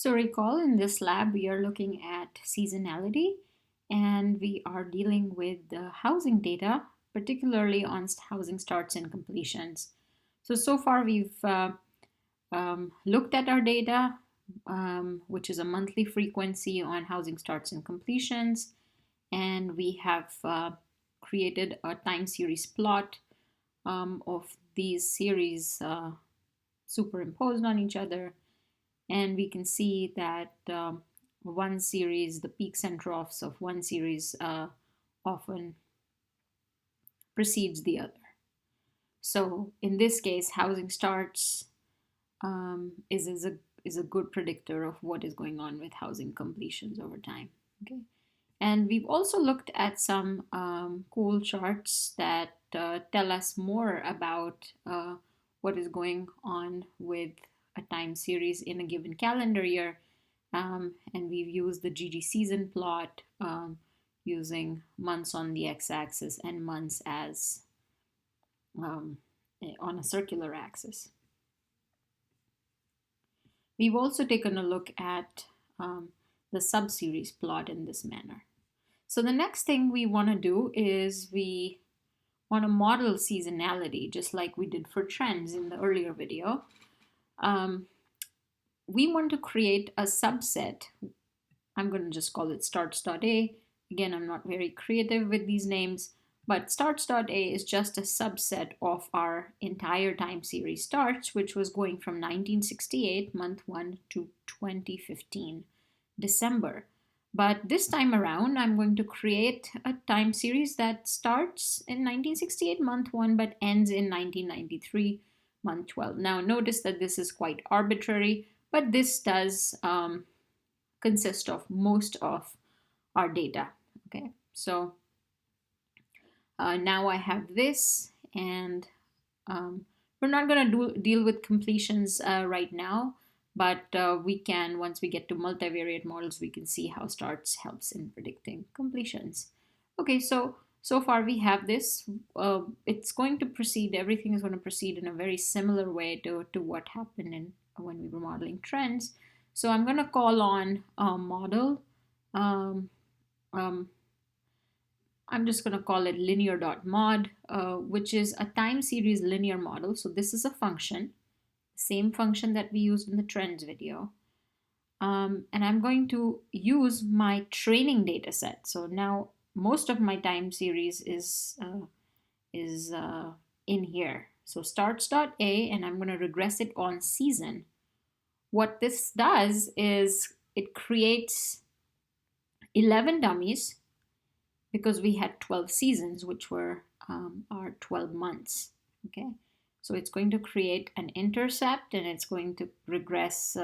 So recall in this lab, we are looking at seasonality and we are dealing with the housing data, particularly on housing starts and completions. So far we've looked at our data, which is a monthly frequency on housing starts and completions, and we have created a time series plot of these series superimposed on each other, and we can see that one series, the peaks and troughs of one series often precedes the other. So in this case, housing starts is a good predictor of what is going on with housing completions over time. Okay, and we've also looked at some cool charts that tell us more about what is going on with a time series in a given calendar year. And we've used the GG season plot using months on the x-axis and months as on a circular axis. We've also taken a look at the subseries plot in this manner. So the next thing we want to do is we want to model seasonality, just like we did for trends in the earlier video. We want to create a subset. I'm going to just call it starts.a. Again, I'm not very creative with these names, but starts.a is just a subset of our entire time series starts, which was going from 1968, month 1, to 2015, December. But this time around, I'm going to create a time series that starts in 1968, month 1, but ends in 1993, month 12. Now, notice that this is quite arbitrary, but this does consist of most of our data. Okay, so now I have this, and we're not going to deal with completions right now, but we can, once we get to multivariate models, we can see how starts helps in predicting completions. Okay, so far we have this. It's going to proceed, everything is going to proceed in a very similar way to what happened when we were modeling trends. So I'm going to call on model. I'm just going to call it linear.mod, which is a time series linear model. So this is a function, same function that we used in the trends video. And I'm going to use my training data set. So now most of my time series is in here. So starts.a, and I'm going to regress it on season. What this does is it creates 11 dummies, because we had 12 seasons, which were our 12 months. Okay, so it's going to create an intercept, and it's going to regress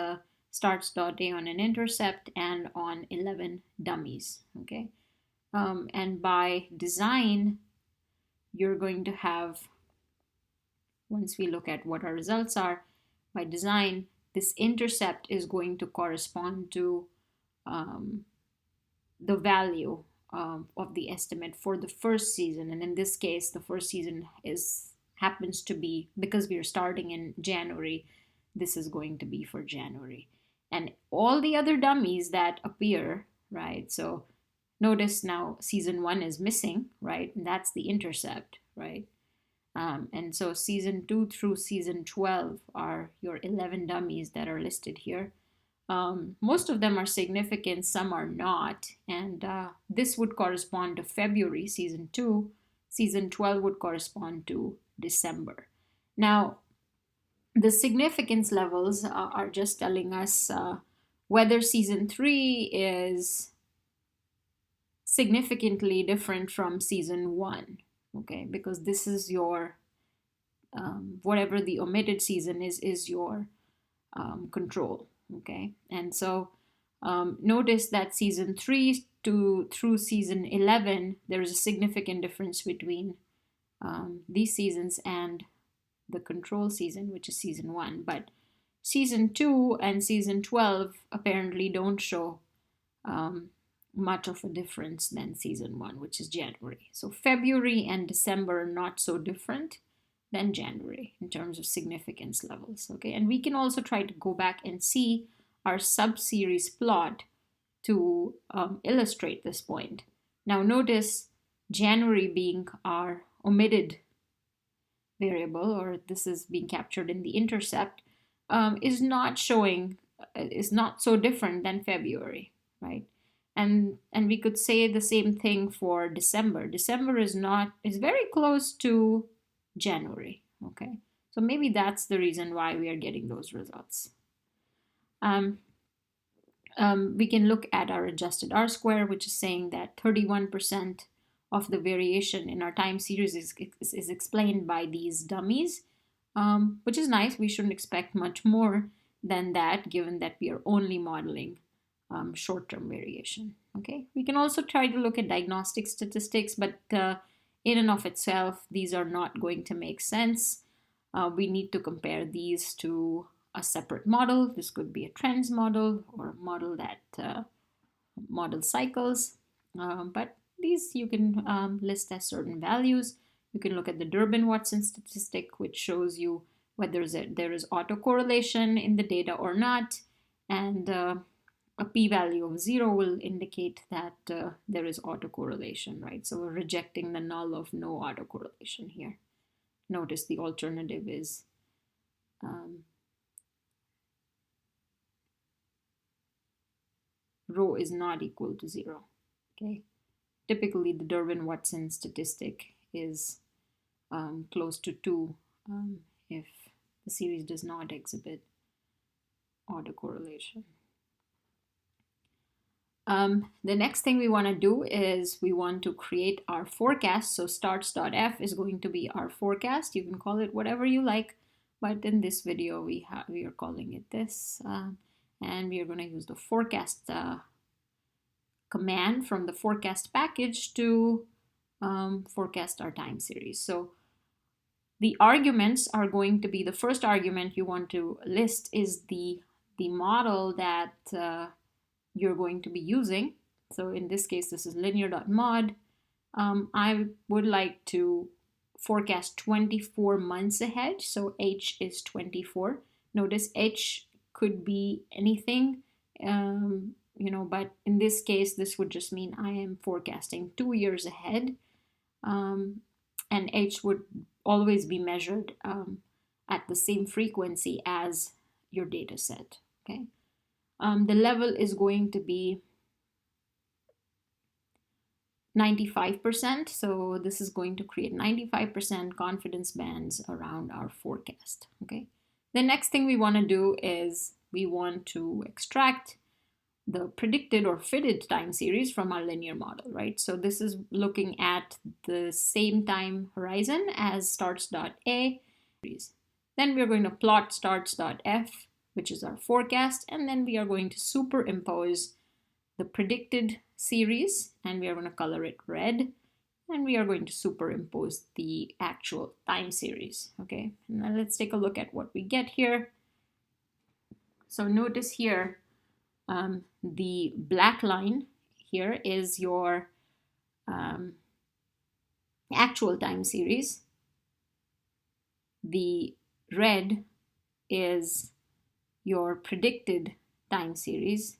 starts.a on an intercept and on 11 dummies. Okay, and by design, you're going to have, once we look at what our results are, by design, this intercept is going to correspond to the value of the estimate for the first season. And in this case, the first season happens to be, because we are starting in January, this is going to be for January. And all the other dummies that appear, right? So notice now season 1 is missing, right? And that's the intercept, right? And so season 2 through season 12 are your 11 dummies that are listed here. Most of them are significant, some are not, and this would correspond to February, season 2. Season 12 would correspond to December. Now, the significance levels are just telling us whether season 3 is significantly different from season 1, okay, because this is your, whatever the omitted season is your control. Okay, and so notice that season 3 through season 11, there is a significant difference between these seasons and the control season, which is season 1. But season 2 and season 12 apparently don't show much of a difference than season 1, which is January. So February and December are not so different than January in terms of significance levels. Okay, and we can also try to go back and see our subseries plot to illustrate this point. Now notice January being our omitted variable, or this is being captured in the intercept, is not showing, is not so different than February, right? And we could say the same thing for December. December is very close to January, okay? So maybe that's the reason why we are getting those results. We can look at our adjusted R square, which is saying that 31% of the variation in our time series is explained by these dummies, which is nice. We shouldn't expect much more than that, given that we are only modeling short-term variation. Okay, we can also try to look at diagnostic statistics, but in and of itself, these are not going to make sense. We need to compare these to a separate model. This could be a trends model or a model that model cycles, but these you can list as certain values. You can look at the Durbin-Watson statistic, which shows you whether there is autocorrelation in the data or not, and a p-value of 0 will indicate that there is autocorrelation, right? So we're rejecting the null of no autocorrelation here. Notice the alternative is rho is not equal to 0, okay? Typically, the Durbin-Watson statistic is close to 2 if the series does not exhibit autocorrelation. The next thing we want to do is we want to create our forecast. So starts.f is going to be our forecast. You can call it whatever you like, but in this video we are calling it this, and we are going to use the forecast command from the forecast package to forecast our time series. So the arguments are going to be, the first argument you want to list is the model that you're going to be using. So in this case, this is linear.mod. I would like to forecast 24 months ahead. So H is 24. Notice H could be anything, but in this case, this would just mean I am forecasting 2 years ahead. And H would always be measured at the same frequency as your data set, okay? The level is going to be 95%, so this is going to create 95% confidence bands around our forecast, okay? The next thing we want to do is we want to extract the predicted or fitted time series from our linear model, right? So this is looking at the same time horizon as starts.a. Then we're going to plot starts.f, which is our forecast, and then we are going to superimpose the predicted series, and we are going to color it red, and we are going to superimpose the actual time series, okay? And now let's take a look at what we get here. So notice here, the black line here is your actual time series. The red is your predicted time series,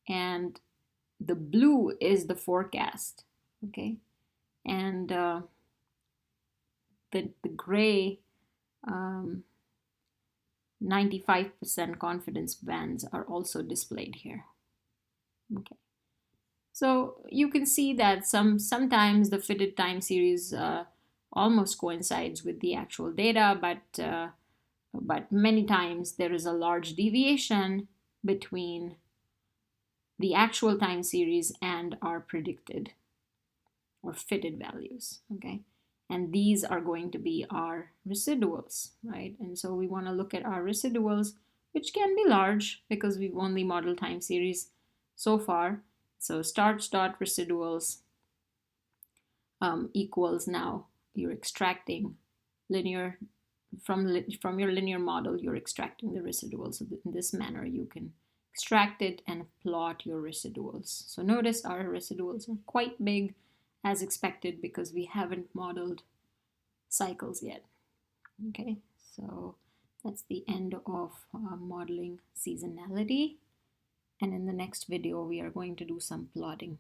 and the blue is the forecast, okay? And the gray 95% confidence bands are also displayed here, okay? So you can see that sometimes the fitted time series almost coincides with the actual data, but many times there is a large deviation between the actual time series and our predicted or fitted values, okay? And these are going to be our residuals, right? And so we want to look at our residuals, which can be large because we've only modeled time series so far. So starts.residuals equals, now you're extracting linear from your linear model, you're extracting the residuals. So in this manner, you can extract it and plot your residuals. So notice our residuals are quite big as expected because we haven't modeled cycles yet. Okay, so That's the end of modeling seasonality. And in the next video, we are going to do some plotting.